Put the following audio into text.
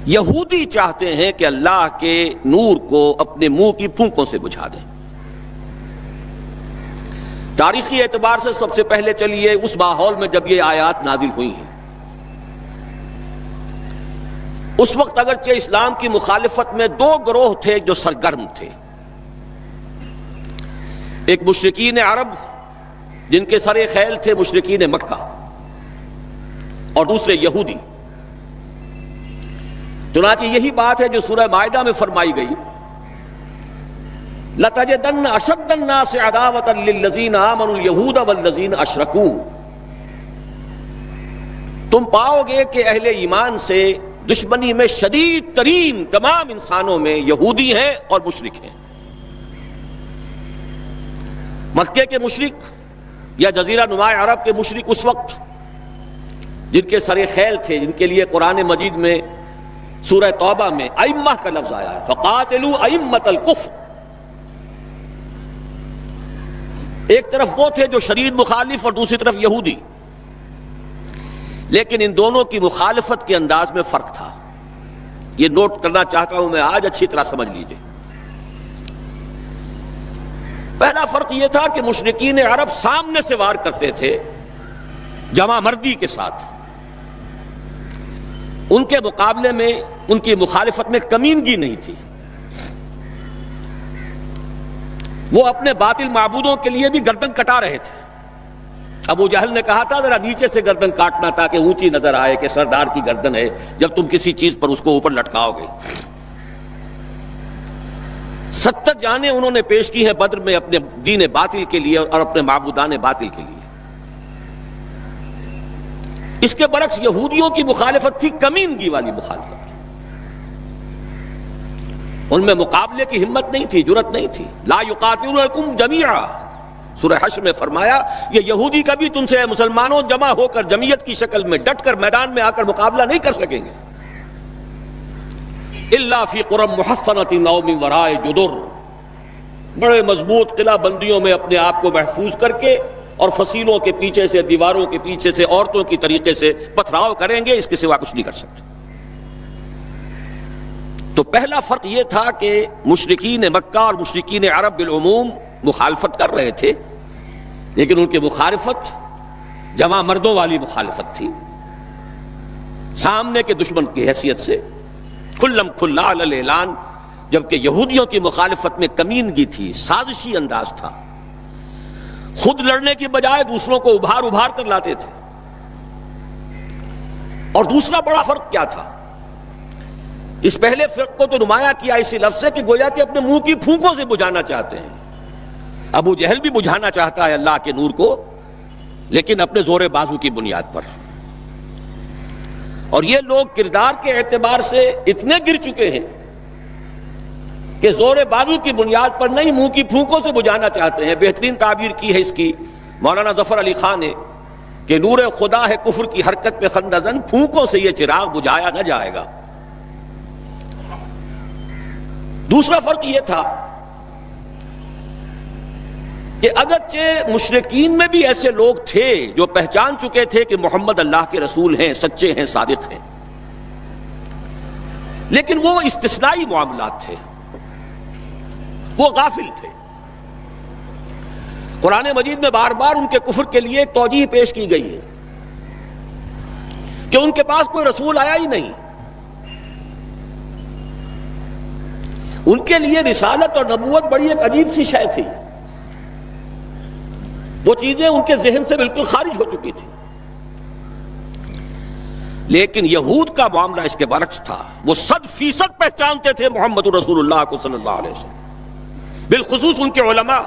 یہودی چاہتے ہیں کہ اللہ کے نور کو اپنے منہ کی پھونکوں سے بجھا دیں۔ تاریخی اعتبار سے سب سے پہلے چلیے اس ماحول میں جب یہ آیات نازل ہوئی ہیں، اس وقت اگرچہ اسلام کی مخالفت میں دو گروہ تھے جو سرگرم تھے، ایک مشرکین عرب جن کے سر خیل تھے مشرکین مکہ، اور دوسرے یہودی۔ چنانچہ یہی بات ہے جو سورہ مائدہ میں فرمائی گئی، لَتَجِدَنَّ أَشَدَّ النَّاسِ عَدَاوَةً لِلَّذِينَ آمَنُوا الْيَهُودَ وَالَّذِينَ أَشْرَكُوا۔ تم پاؤ گے کہ اہل ایمان سے دشمنی میں شدید ترین تمام انسانوں میں یہودی ہیں اور مشرک ہیں۔ مکے کے مشرک یا جزیرہ نما عرب کے مشرک اس وقت جن کے سر خیل تھے، جن کے لیے قرآن مجید میں سورہ توبہ میں ائمہ کا لفظ آیا ہے، فَقَاتِلُوا أَئِمَّةَ الْكُفْرِ۔ ایک طرف وہ تھے جو شدید مخالف اور دوسری طرف یہودی، لیکن ان دونوں کی مخالفت کے انداز میں فرق تھا۔ یہ نوٹ کرنا چاہتا ہوں میں آج، اچھی طرح سمجھ لیجئے۔ پہلا فرق یہ تھا کہ مشرکین عرب سامنے سے وار کرتے تھے جمع مردی کے ساتھ، ان کے مقابلے میں ان کی مخالفت میں کمینگی نہیں تھی۔ وہ اپنے باطل معبودوں کے لیے بھی گردن کٹا رہے تھے۔ ابو جہل نے کہا تھا ذرا نیچے سے گردن کاٹنا تاکہ اونچی نظر آئے کہ سردار کی گردن ہے، جب تم کسی چیز پر اس کو اوپر لٹکاؤ گے۔ 70 جانیں انہوں نے پیش کی ہیں بدر میں اپنے دین باطل کے لیے اور اپنے معبودان باطل کے لیے۔ اس کے برعکس یہودیوں کی مخالفت تھی کمینگی والی مخالفت، ان میں مقابلے کی ہمت نہیں تھی، جرأت نہیں تھی۔ لا یقاتلونکم جمیعا، سورہ حشر میں فرمایا یہ یہودی کبھی تم سے مسلمانوں جمع ہو کر جمعیت کی شکل میں ڈٹ کر میدان میں آ کر مقابلہ نہیں کر سکیں گے۔ الا فی قری محصنۃ او من وراء جدر، بڑے مضبوط قلعہ بندیوں میں اپنے آپ کو محفوظ کر کے اور فصیلوں کے پیچھے سے، دیواروں کے پیچھے سے، عورتوں کی طریقے سے پتھراؤ کریں گے، اس کے سوا کچھ نہیں کر سکتے۔ تو پہلا فرق یہ تھا کہ مشرکین مکہ اور مشرکین عرب بالعموم مخالفت کر رہے تھے، لیکن ان کی مخالفت جمع مردوں والی مخالفت تھی، سامنے کے دشمن کی حیثیت سے کھلم کھلا علی الاعلان، جبکہ یہودیوں کی مخالفت میں کمینگی تھی، سازشی انداز تھا، خود لڑنے کی بجائے دوسروں کو ابھار ابھار کر لاتے تھے۔ اور دوسرا بڑا فرق کیا تھا؟ اس پہلے فرق کو تو نمایاں کیا اسی لفظ سے کہ گویا کہ اپنے منہ کی پھونکوں سے بجھانا چاہتے ہیں۔ ابو جہل بھی بجھانا چاہتا ہے اللہ کے نور کو، لیکن اپنے زور بازو کی بنیاد پر۔ اور یہ لوگ کردار کے اعتبار سے اتنے گر چکے ہیں کہ زور بازو کی بنیاد پر نہیں، منہ کی پھونکوں سے بجھانا چاہتے ہیں۔ بہترین تعبیر کی ہے اس کی مولانا ظفر علی خان نے کہ نور خدا ہے کفر کی حرکت پہ خندزن، پھونکوں سے یہ چراغ بجھایا نہ جائے گا۔ دوسرا فرق یہ تھا کہ اگرچہ مشرکین میں بھی ایسے لوگ تھے جو پہچان چکے تھے کہ محمد اللہ کے رسول ہیں، سچے ہیں، صادق ہیں، لیکن وہ استثنائی معاملات تھے، وہ غافل تھے۔ قرآن مجید میں بار بار ان کے کفر کے لیے ایک توجیہ پیش کی گئی ہے کہ ان کے پاس کوئی رسول آیا ہی نہیں، ان کے لیے رسالت اور نبوت بڑی ایک عجیب سی شے تھی، وہ چیزیں ان کے ذہن سے بالکل خارج ہو چکی تھی۔ لیکن یہود کا معاملہ اس کے برعکس تھا، وہ 100% پہچانتے تھے محمد رسول اللہ کو صلی اللہ علیہ وسلم، بالخصوص ان کے علماء۔